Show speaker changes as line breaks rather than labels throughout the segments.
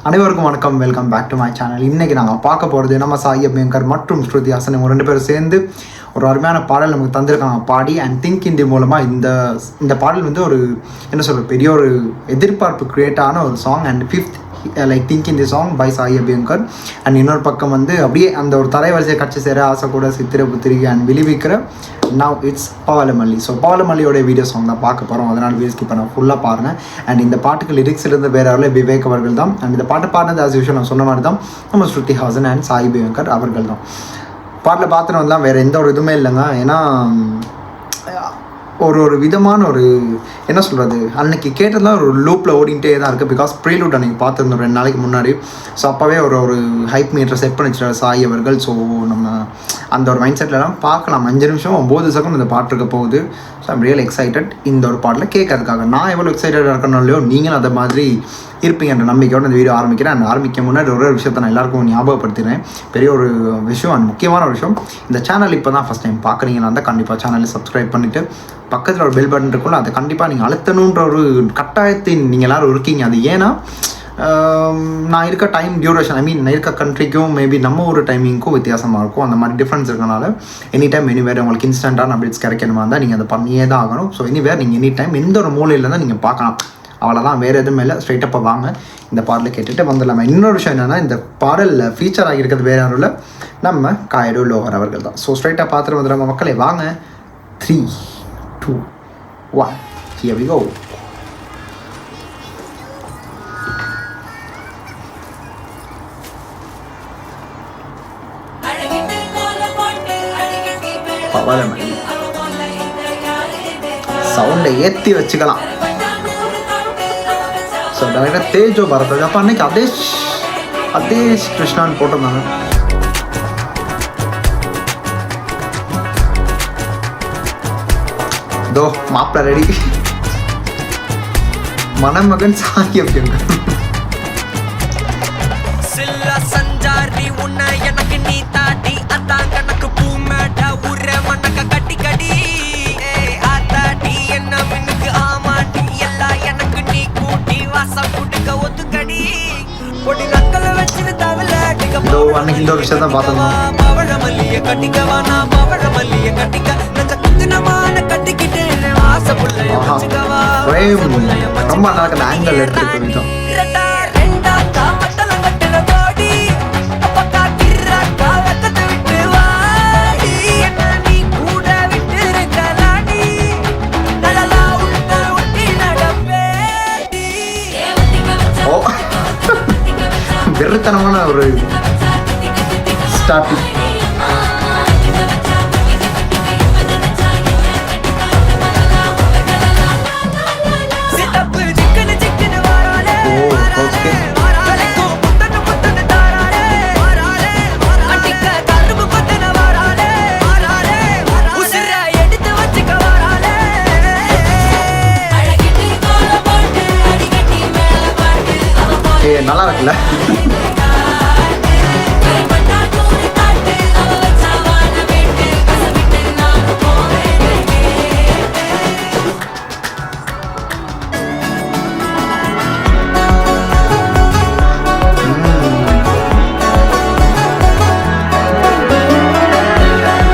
அனைவருக்கும் வணக்கம், welcome back to my channel. இன்றைக்கி நாங்கள் பார்க்க போகிறது நம்ம சாய் அபியங்கர் மற்றும் ஸ்ருதி ஹாசன் இவங்க 2 பேரும் சேர்ந்து ஒரு அருமையான பாடல் நமக்கு தந்திருக்காங்க பாடி. அண்ட் திங்க் இண்டி மூலமாக இந்த பாடல் வந்து ஒரு என்ன சொல்கிற பெரிய ஒரு எதிர்பார்ப்பு க்ரியேட் ஆன ஒரு song. And fifth like thing in the song by Sai Abhyankar. And இன்னொரு பக்கம் வந்து அப்படியே அந்த ஒரு தரைவரிசையை கட்சி சேர ஆசை கூட சித்திர புத்திரிகை அண்ட் விழிவிக்கிற நவ் இட்ஸ் பவளமல்லி. ஸோ பவளமல்லியோட வீடியோ சாங் தான் பார்க்க போகிறோம். அதனால் வீடியோ ஸ்கிப் பண்ண ஃபுல்லாக பாருங்கள். அண்ட் இந்த பாட்டுக்கு லிரிக்ஸ் இருந்து வேறு யாரும் விவேக் அவர்கள் தான். அண்ட் இந்த பாட்டு பாடினது ஆஸ் யூஷுவல் நான் சொன்ன மாதிரி தான் நம்ம ஸ்ருதி ஹாசன் அண்ட் சாய் அபியங்கர் அவர்கள் தான். பாட்டில் பார்த்துட்டு வந்தால் வேறு எந்த ஒரு இதுவுமே இல்லைங்க. ஏன்னா ஒரு விதமான ஒரு என்ன சொல்கிறது, அன்றைக்கி கேட்டதுலாம் ஒரு லூப்பில் ஓடிக்கிட்டே தான் இருக்குது. பிகாஸ் ப்ரீலூட் அன்றைக்கி பார்த்துருந்தோம் 2 நாளைக்கு முன்னாடி. ஸோ அப்போவே ஒரு ஹைப் மீட்டரை செட் பண்ணி வச்சுட்டார் சாய் அவர்கள். ஸோ நம்ம அந்த ஒரு மைண்ட் செட்லலாம் பார்க்கலாம். 5 நிமிஷம் 9 செகண்ட் இந்த பாட்டு இருக்க போகுது. ஸோ ஐம் ரியல் எக்ஸைட்டட் இந்த ஒரு பாட்டில் கேட்கறதுக்காக. நான் எவ்வளோ எக்ஸைட்டடாக இருக்கணும் இல்லையோ நீங்களும் அதை மாதிரி இருப்பீங்கன்ற நம்பிக்கையோடு இந்த வீடியோ ஆரம்பிக்கிறேன். அண்ட் ஆரம்பிக்க முன்னாடி ஒரு விஷயத்தை நான் எல்லாருக்கும் ஞாபகப்படுத்தினேன். பெரிய ஒரு விஷயம் அண்ட் முக்கியமான ஒரு விஷயம். இந்த சேனல் இப்போ தான் ஃபஸ்ட் டைம் பார்க்குறீங்கன்னா தான் கண்டிப்பாக சேனலை சப்ஸ்கிரைப் பண்ணிவிட்டு பக்கத்தில் ஒரு பெல் பட்டன் இருக்கும்ல, அதை கண்டிப்பாக நீங்கள் அழுத்தணுன்ற ஒரு கட்டாயத்தின் நீங்கள் எல்லோரும் இருக்கீங்க. அது ஏன்னா நான் இருக்க டைம் டியூரேஷன் நான் இருக்க கண்ட்ரிக்கும் மேபி நம்ம ஒரு டைமிங்க்கும் வித்தியாசமாக இருக்கும். அந்த மாதிரி டிஃப்ரென்ஸ் இருக்கனால எனி டைம் எனிவேர் உங்களுக்கு இன்ஸ்டண்ட்டான அப்டேட்ஸ் கிடைக்கணுமா இருந்தால் நீங்கள் அதை பண்ணியே தான் ஆகணும். ஸோ எனிவேர் நீங்கள் எனி டைம் எந்த ஒரு மூலையில் தான் நீங்கள் பார்க்கலாம். அவ்வளோதான், வேறு எதுவுமே இல்லை. ஸ்ட்ரைட்டப்பாக வாங்க இந்த பாடலை கேட்டுட்டு வந்துடலாமா. இன்னொரு விஷயம் என்னென்னா, இந்த பாடலில் ஃபீச்சர் ஆகியிருக்கிறது வேறு யாரும் இல்லை, நம்ம காயடு லோகர் அவர்கள் தான். ஸோ ஸ்ட்ரைட்டாக பார்த்துட்டு வந்துடுறாங்க மக்களே. வாங்க 3, 2, 1 here we go. பவளமல்லி சவுண்டை ஏற்றி வச்சுக்கலாம். ஸோ டேரக்டாக தேஜோ பரத் அப்போ அன்னைக்கு அதே கிருஷ்ணான்னு போட்டிருந்தாங்க. தோ மாப்பிள்ள ரெடி, மணமகன் சாய் அபியங்கர். அன்னைக்கு இந்த ஒரு விஷயம் தான் பார்த்தோம். ரொம்ப நல்லா ஆங்கிள் எடுத்துக்கிட்டோம். வெறுத்தனமான ஒரு ஸ்டார்டிங். நல்லா இருக்குல்ல?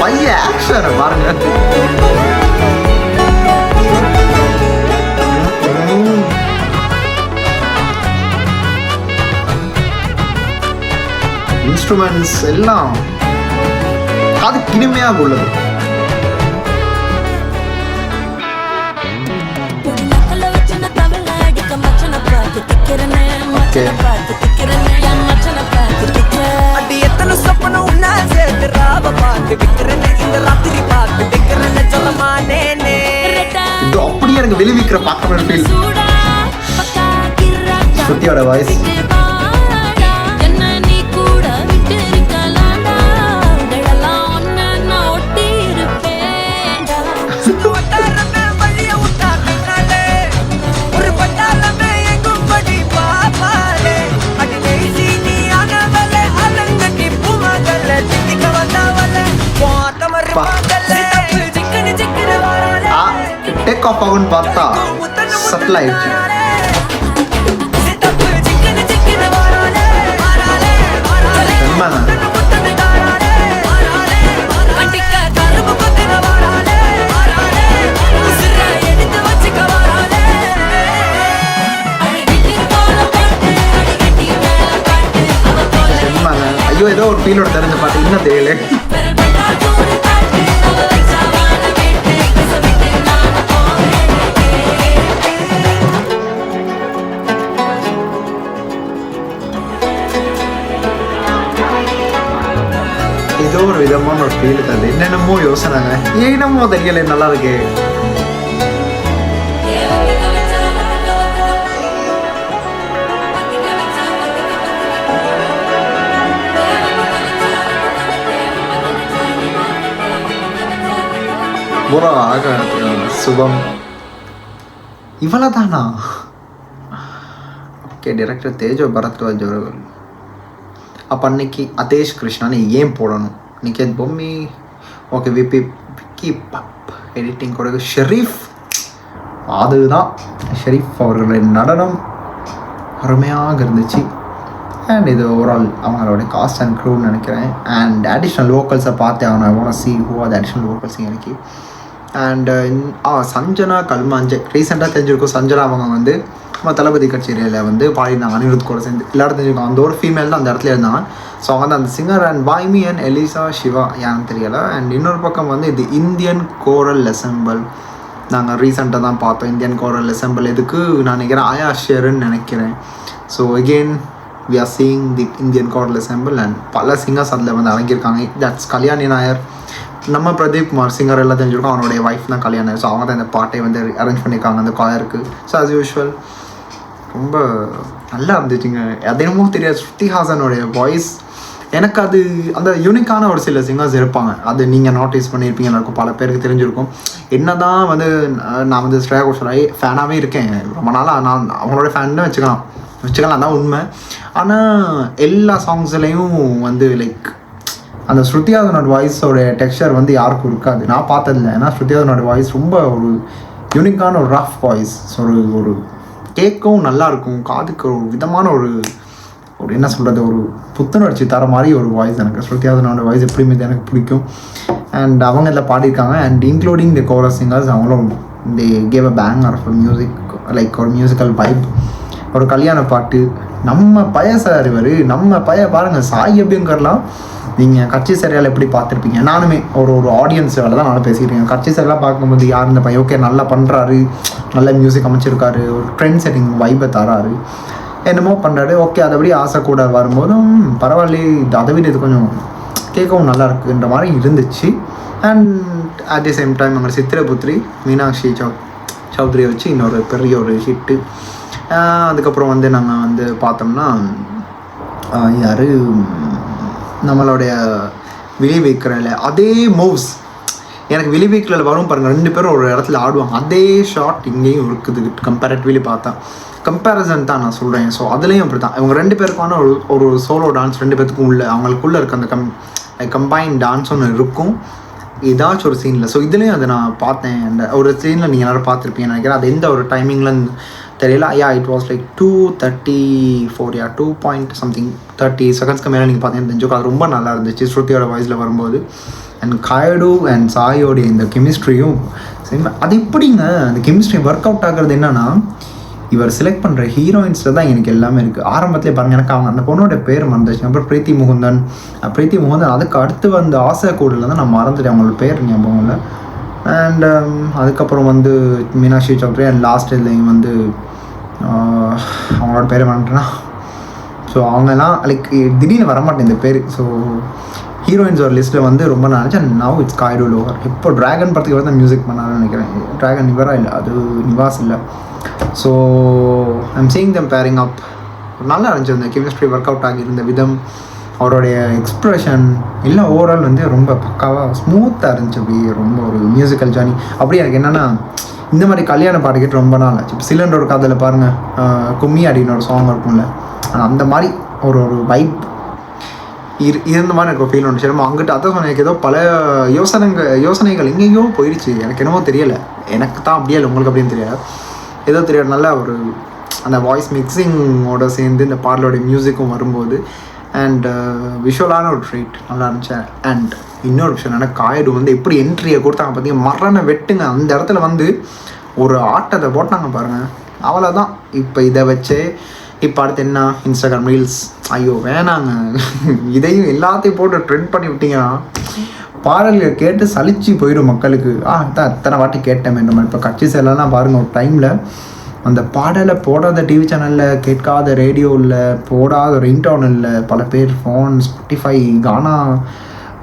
பையன் ஆக்ஷன் பாருங்க. இன்ஸ்ட்ருமெண்ட்ஸ் எல்லாம் அது இனிமையாக உள்ளது. இது அப்படியே எனக்கு வெளிவிக்கிற பார்க்குற ஃபீல். ஸ்ருதியோட வாய்ஸ் டேக் ஆஃப் ஆகுன்னு பார்த்தா சட்டில் ஆயிடுச்சு. ஃபீலோட தெரிஞ்ச பாட்டு இன்னும் தெரியல. ஏதோ ஒரு விதமான ஒரு ஃபீல் தருது. என்னென்னமோ யோசனைங்க, என்னமோ தெரியல, நல்லா இருக்கு. சுபம் இவ்வளவுதானா? ஓகே, டைரக்டர் தேஜோ பரத்வாஜ் அவர்கள். அப்போ அன்னைக்கு அதேஷ் கிருஷ்ணான்னு ஏன் போடணும்? நிக்கேத் பொம்மி, ஓகே, விக்கி பப் எடிட்டிங் கூட ஷெரீஃப். அதுதான் ஷெரீஃப் அவர்களின் நடனம் அருமையாக இருந்துச்சு. அண்ட் இது ஓவரால் அவங்களோட காஸ்ட் அண்ட் க்ரூன்னு நினைக்கிறேன். அண்ட் அடிஷ்னல் வோக்கல்ஸை பார்த்தேன். அவனை ஓன சி ஹூ அது அடிஷ்னல் வோக்கல்ஸ் எனக்கு. அண்ட் சஞ்சனா கல்மாஞ்சே ரீசெண்டாக தெரிஞ்சிருக்கும். சஞ்சனா அவங்க வந்து நம்ம தளபதி கச்சேரியில் வந்து பாடினாங்க அனிருத் கூட சேர்ந்து. எல்லாரும் தெரிஞ்சிருக்கோம், அந்த ஒரு ஃபீமேல் தான் அந்த இடத்துல இருந்தாங்க. ஸோ அவங்க வந்து அந்த சிங்கர். அண்ட் பாய்மி அண்ட் எலிசா சிவா யான்னு தெரியலை. அண்ட் இன்னொரு பக்கம் வந்து இது இந்தியன் கோரல் அசெம்பிள். நாங்கள் ரீசெண்டாக தான் பார்த்தோம் இந்தியன் கோரல் அசெம்பிள். எதுக்கு நான் நினைக்கிறேன் ஆயா ஷேருன்னு நினைக்கிறேன். So again we are seeing the Indian choral ensemble. And பல சிங்கர்ஸ் அதில் வந்து அடங்கியிருக்காங்க. தட்ஸ் கல்யாணி நாயர், நம்ம பிரதீப் குமார் சிங்கர் எல்லாம் தெரிஞ்சிருக்கோம். அவனுடைய ஒய்ஃப் தான் கல்யாணம். ஸோ அவங்க தான் இந்த பாட்டை வந்து அரேஞ்ச் பண்ணியிருக்காங்க அந்த காயருக்கு. ஸோ ஆஸ் யூஷுவல் ரொம்ப நல்லா இருந்துச்சுங்க. அது என்னமோ தெரியாது, ஸ்ருதிஹாசனுடைய வாய்ஸ் எனக்கு அது அந்த யூனிக்கான ஒரு சில சிங்கர்ஸ் இருப்பாங்க. அது நீங்கள் நோட்டீஸ் பண்ணியிருப்பீங்க, எல்லாருக்கும் பல பேருக்கு தெரிஞ்சிருக்கும். என்ன தான் வந்து நான் வந்து ஸ்ரேயா கோஷல் ஃபேனாகவே இருக்கேன் ரொம்ப நாளாக. நான் அவங்களோட ஃபேன் தான் வச்சுக்கலாம் தான் உண்மை. ஆனால் எல்லா சாங்ஸ்லேயும் வந்து லைக் அந்த ஸ்ருதிஹாசனோட வாய்ஸோட டெக்ஸ்சர் வந்து யாருக்கும் இருக்காது, நான் பார்த்ததில்லை. ஏன்னா ஸ்ருதிஹாசனோட வாய்ஸ் ரொம்ப ஒரு யூனிக்கான ஒரு ரஃப் வாய்ஸ். ஸோ ஒரு கேட்கவும் நல்லாயிருக்கும், காதுக்கு ஒரு விதமான ஒரு என்ன சொல்கிறது, ஒரு புத்துணர்ச்சி தர மாதிரி ஒரு வாய்ஸ் எனக்கு. ஸ்ருதிஹாசனோட வாய்ஸ் எப்படியுமே எனக்கு பிடிக்கும். அண்ட் அவங்க இதில் பாடியிருக்காங்க. And including the chorus singers அவங்களும் the gave a bang of music, like ஒரு மியூசிக்கல் வைப். ஒரு கல்யாண பாட்டு. நம்ம சார் இவர், நம்ம பாருங்கள், சாய் அபியங்கர்லாம் நீங்கள் கட்சி சரியால் எப்படி பார்த்துருப்பீங்க. நானுமே ஒரு ஆடியன்ஸ் வேலை தான் நானும் பேசிக்கிட்டேன். கட்சி சரியெல்லாம் பார்க்கும்போது யார் இந்த பையன் ஓகே நல்லா பண்ணுறாரு, நல்ல மியூசிக் அமைச்சிருக்காரு, ஒரு ட்ரெண்ட் செட்டிங் வைப்பை தராரு, என்னமோ பண்ணுறாரு, ஓகே அதைபடி ஆசை கூட வரும்போதும் பரவாயில்லையே, அதை விட இது கொஞ்சம் கேட்கவும் நல்லா இருக்குன்ற மாதிரி இருந்துச்சு. And at the same time அங்கே சித்திரபுத்ரி மீனாட்சி சௌத்ரியை வச்சு இன்னொரு பெரிய ஒரு ஹிட்டு. அதுக்கப்புறம் வந்து நாங்கள் வந்து பார்த்தோம்னா யார் நம்மளுடைய விழிவைக்கிறல அதே மூவ்ஸ் எனக்கு விழிவைக்கிறல வரும் பாருங்கள். 2 பேரும் ஒரு இடத்துல ஆடுவாங்க, அதே ஷாட் இங்கேயும் இருக்குது. கம்பேரிட்டிவ்லி பார்த்தா கம்பேரிசன் தான் நான் சொல்கிறேன். ஸோ அதுலேயும் அப்படி தான் இவங்க 2 பேருக்கான ஒரு சோலோ டான்ஸ் 2 பேருக்கும் உள்ள அவங்களுக்குள்ளே இருக்க அந்த கம்பைன் டான்ஸ் ஒன்று இருக்கும் ஏதாச்சும் ஒரு சீனில். ஸோ இதுலேயும் அதை நான் பார்த்தேன். அந்த ஒரு சீனில் நீங்கள் எல்லோரும் பார்த்துருப்பீங்கன்னு நினைக்கிறேன். அது எந்த ஒரு டைமிங்கில் தெரியல. இட் வாஸ் லைக் 2:34 2.30 செகண்ட்ஸ்க்கு மேலே நீங்கள் பார்த்தீங்கன்னா தெரிஞ்சுக்கோ. அது ரொம்ப நல்லா இருந்துச்சு ஸ்ருதியோட வாய்ஸில் வரும்போது. அண்ட் காயடு அண்ட் சாயோடைய இந்த கெமிஸ்ட்ரியும் சரி. அது எப்படிங்க அந்த கெமிஸ்ட்ரி ஒர்க் அவுட் ஆகுறது என்னன்னா, இவர் செலக்ட் பண்ணுற ஹீரோயின்ஸில் தான் எனக்கு எல்லாமே இருக்குது. ஆரம்பத்திலே பாருங்கள், எனக்கு அவங்க அந்த பொண்ணோட பேர் மறந்துச்சு. அப்புறம் பிரீத்தி முகுந்தன் அதுக்கு அடுத்து வந்து ஆசை கூடல தான் நான் மறந்துட்டேன், அவங்களோட பேர் ஞாபகம் இல்லை. அண்ட் அதுக்கப்புறம் வந்து மீனாட்சி சௌத்ரி. அண்ட் லாஸ்ட் இதுலையும் வந்து அவங்களோட பேரை மறந்துட்டேன்னா. ஸோ அவங்கெல்லாம் லைக் திடீர்னு வரமாட்டேன் இந்த பேர். ஸோ ஹீரோயின்ஸ் ஒரு லிஸ்ட்டில் வந்து ரொம்ப நான் நினச்சேன். Now it's guide lower. இப்போ ட்ராகன் படத்துக்கு வந்து மியூசிக் பண்ணாருன்னு நினைக்கிறேன். ட்ராகன் இவரா இல்லை, அது நிவாஸ் இல்லை. So I'm seeing them pairing up. நல்லா இருந்துச்சு அந்த கெமிஸ்ட்ரி ஒர்க் அவுட் ஆகியிருந்த விதம், அவருடைய எக்ஸ்ப்ரெஷன் எல்லாம் ஓவரால் வந்து ரொம்ப பக்காவாக ஸ்மூத்தாக இருந்துச்சு. அப்படி ரொம்ப ஒரு மியூசிக்கல் ஜர்னி. அப்படி எனக்கு என்னென்னா இந்த மாதிரி கல்யாண பாட்டு கேட்டு ரொம்ப நாள் ஆச்சு. இப்போ சிலிண்டரோட கதையில் பாருங்கள், கும்மி அப்படின்னு ஒரு சாங் இருக்கும்ல, அந்த மாதிரி ஒரு வைப் இருந்த மாதிரி எனக்கு ஃபீல் ஒன்று. சரி அங்கிட்ட அதான் சொன்னேன், எனக்கு ஏதோ பல யோசனைகள் எங்கேயோ போயிடுச்சு. எனக்கு என்னவோ தெரியலை, எனக்கு தான் அப்படியே இல்லை, உங்களுக்கு அப்படின்னு தெரியாது, ஏதோ தெரியாது. நல்லா ஒரு அந்த வாய்ஸ் மிக்சிங்கோட சேர்ந்து இந்த பாடலோடைய மியூசிக்கும் வரும்போது அண்ட் விஷுவலான ஒரு ட்ரீட் நல்லா இருந்துச்சு. அண்ட் இன்னொரு விஷயம் என்னென்னா, காயடு வந்து எப்படி என்ட்ரியை கொடுத்தாங்க பார்த்தீங்கன்னா, மரண வெட்டுங்க. அந்த இடத்துல வந்து ஒரு ஆட்டத்தை போட்டாங்க பாருங்கள், அவ்வளோதான். இப்போ இதை வச்சே இப்போ அடுத்து என்ன இன்ஸ்டாகிராம் ரீல்ஸ். ஐயோ வேணாங்க, இதையும் எல்லாத்தையும் போட்டு ட்ரெண்ட் பண்ணி விட்டிங்கன்னா பாடல்கள் கேட்டு சலிச்சு போயிடும் மக்களுக்கு. தான் எத்தனை வாட்டி கேட்டேன் நம்ம இப்போ கட்சி செல்லாம் பாருங்கள், ஒரு டைமில் அந்த பாடலை போடாத டிவி சேனலில், கேட்காத ரேடியோவில், போடாத ரிங்டோன் இல்லை, பல பேர் ஃபோன், ஸ்பாட்டிஃபை, கானா,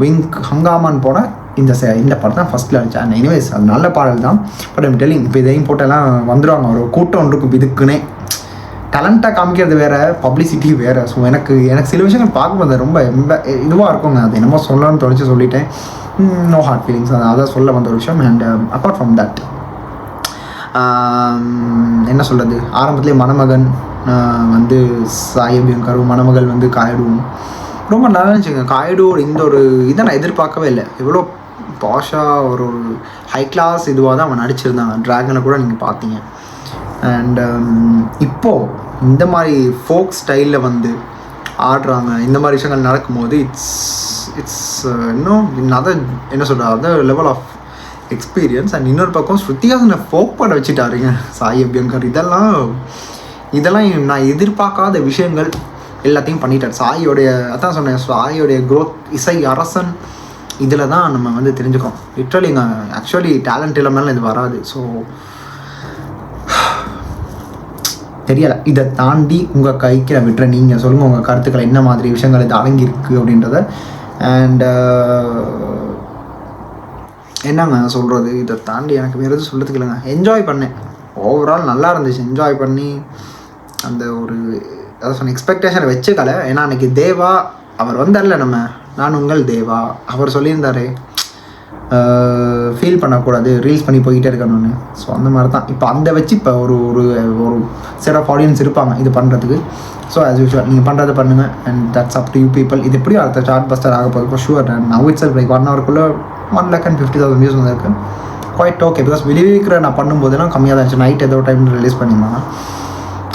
விங்க், ஹங்காமான்னு போட இந்த படம் தான் ஃபஸ்ட்டில் இருந்துச்சு. அண்ட் எனிவேஸ் அது நல்ல பாடல் தான். பட் ஐம் டெல்லிங், இப்போ இதையும் போட்டெல்லாம் வந்துடுவாங்க, ஒரு கூட்டம் இருக்கும் இதுக்குன்னே. டேலண்ட்டாக காமிக்கிறது வேறு, பப்ளிசிட்டி வேறு. ஸோ எனக்கு சில விஷயங்கள் பார்க்கும்போது ரொம்ப இதுவாக இருக்குங்க. அது என்னமோ சொல்லணும்னு தோணிச்சு, சொல்லிட்டேன். நோ ஹார்ட் ஃபீலிங்ஸ், அதான் சொல்ல வந்த ஒரு விஷயம். அண்ட் அப்பார்ட் ஃப்ரம் தட் என்ன சொல்கிறது, ஆரம்பத்துலேயே மணமகன் வந்து சாய் அபியங்கர், மணமகள் வந்து காயிடும், ரொம்ப நல்லா இருந்துச்சுங்க. காயிடோட இந்த ஒரு இதை நான் எதிர்பார்க்கவே இல்லை. எவ்வளோ பாஷாக ஒரு ஹை கிளாஸ் இதுவாக தான் அவன் நடிச்சிருந்தாங்க. ட்ராகனை கூட நீங்கள் பார்த்தீங்க. அண்ட் இப்போது இந்த மாதிரி ஃபோக் ஸ்டைலில் வந்து ஆடுறாங்க, இந்த மாதிரி விஷயங்கள் நடக்கும்போது இட்ஸ் இன்னும் அதர் என்ன சொல்கிறது, other level of experience. And இன்னொரு பக்கம் ஸ்ருத்திஹாசனை ஃபோக் பாட வச்சுட்டாருங்க சாய் அபியங்கர். இதெல்லாம் நான் எதிர்பார்க்காத விஷயங்கள் எல்லாத்தையும் பண்ணிட்டார். அதான் சொன்னேன், சாயோடைய க்ரோத், இசை அரசன் இதில் தான் நம்ம வந்து தெரிஞ்சுக்கிறோம். லிட்ரலிங்க ஆக்சுவலி டேலண்ட் இல்லாமல் இது வராது. ஸோ தெரியலை, இதை தாண்டி உங்கள் கைக்கு நான் விட்டுறேன். நீங்கள் சொல்லுங்கள் உங்கள் கருத்துக்களை, என்ன மாதிரி விஷயங்கள் இது அடங்கியிருக்கு அப்படின்றத. அண்ட் என்னங்க சொல்கிறது, இதை தாண்டி எனக்கு வேறு எதுவும் சொல்கிறதுக்கு இல்லைங்க. என்ஜாய் பண்ணேன், ஓவரால் நல்லா இருந்துச்சு. என்ஜாய் பண்ணி அந்த ஒரு அதான் சொன்ன எக்ஸ்பெக்டேஷனை வச்சுக்கலை. ஏன்னா அன்றைக்கி தேவா அவர் வந்தார்ல, நான் உங்கள் தேவா, அவர் சொல்லியிருந்தார் ஃபீல் பண்ணக்கூடாது, ரீல்ஸ் பண்ணி போய்கிட்டே இருக்கணும்னு. ஸோ அந்த மாதிரி தான் இப்போ அந்த வச்சு இப்போ ஒரு ஒரு செட் ஆஃப் ஆடியன்ஸ் இருப்பாங்க இது பண்ணுறதுக்கு. ஸோ ஆஸ் யூஷுவல் நீங்கள் பண்ணுறதை பண்ணுங்கள். And that's up to you people. இது எப்படியும் அடுத்த சார்ட் பஸ்டர் ஆக போகுது for sure. And now it's like 1 ஹவருக்குள்ளே 1,50,000 views வந்துருக்கு. குவைட் ஓகே, பிகாஸ் வெளியிருக்கிற நான் பண்ணும்போதெல்லாம் கம்மியாக தான் இருந்துச்சு. நைட் ஏதோ டைம் ரிலீஸ் பண்ணியிருந்தாங்க.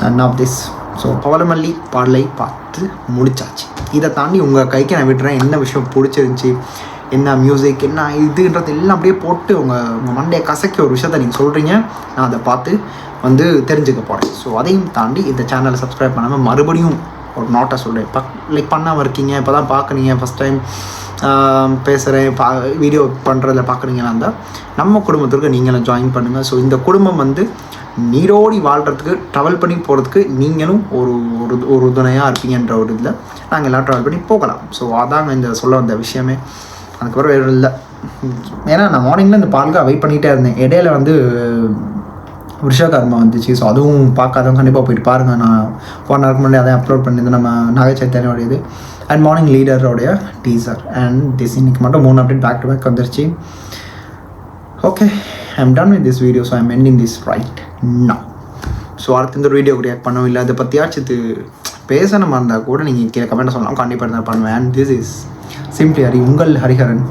அண்ட் ஆஃப் திஸ் ஸோ பவளமல்லி பாடலை பார்த்து முடிச்சாச்சு. இதை தாண்டி உங்கள் கைக்கு நான் விட்டுறேன். என்ன விஷயம் பிடிச்சிருந்துச்சி, என்ன மியூசிக், என்ன இதுன்றது எல்லாம் அப்படியே போட்டு உங்கள் மண்டையை கசக்கி ஒரு விஷயத்தை நீங்கள் சொல்கிறீங்க, நான் அதை பார்த்து வந்து தெரிஞ்சுக்க போகிறேன். ஸோ அதையும் தாண்டி இந்த சேனலை சப்ஸ்கிரைப் பண்ணாமல் மறுபடியும் ஒரு நோட்டை சொல்கிறேன். லைக் பண்ணாமல் இருக்கீங்க, இப்போ தான் பார்க்குறீங்க, ஃபஸ்ட் டைம் பேசுகிறேன், வீடியோ பண்ணுறதுல பார்க்குறீங்களா இருந்தால் நம்ம குடும்பத்திற்கு நீங்களும் ஜாயின் பண்ணுங்கள். ஸோ இந்த குடும்பம் வந்து நீரோடி வாழ்கிறதுக்கு, ட்ராவல் பண்ணி போகிறதுக்கு நீங்களும் ஒரு துணையாக இருப்பீங்கன்ற ஒரு இதில் நாங்கள் எல்லாம் ட்ராவல் பண்ணி போகலாம். ஸோ அதாங்க இந்த சொல்ல வந்த விஷயமே. அதுக்கப்புறம் வேறு இல்லை. ஏன்னா நான் மார்னிங்கில் இந்த பால்கா வெயிட் பண்ணிகிட்டே இருந்தேன். இடையில வந்து விஷயகர்மா வந்துச்சு. ஸோ அதுவும் பார்க்காதவங்க கண்டிப்பாக போயிட்டு பாருங்கள். நான் 1 ஹவருக்கு முன்னாடி அதை அப்லோட் பண்ணியிருந்தேன், நம்ம நாகச்சைத்தன்யோடையது. அண்ட் மார்னிங் லீடரோடைய டீசர். அண்ட் திஸ் இன்னைக்கு மட்டும் 3 அப்டேட் பேக் டு பேக் வந்துருச்சு. Okay, I am done with this video. So I am ending this right now. So அடுத்த இந்த வீடியோக்கு ரியாக்ட் பண்ணவும் இல்லை, அதை பற்றியாச்சு பேசணுமா இருந்தால் கூட நீங்கள் கீழே கமெண்ட்டை சொல்லலாம், கண்டிப்பாக இருந்தால் பண்ணுவேன். And this is simply Hari, உங்கள் Hariharan,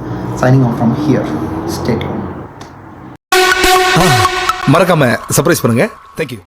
signing off from here. Stay tune.
மறக்காம சர்ப்ரைஸ் பண்ணுங்க. தேங்க்யூ.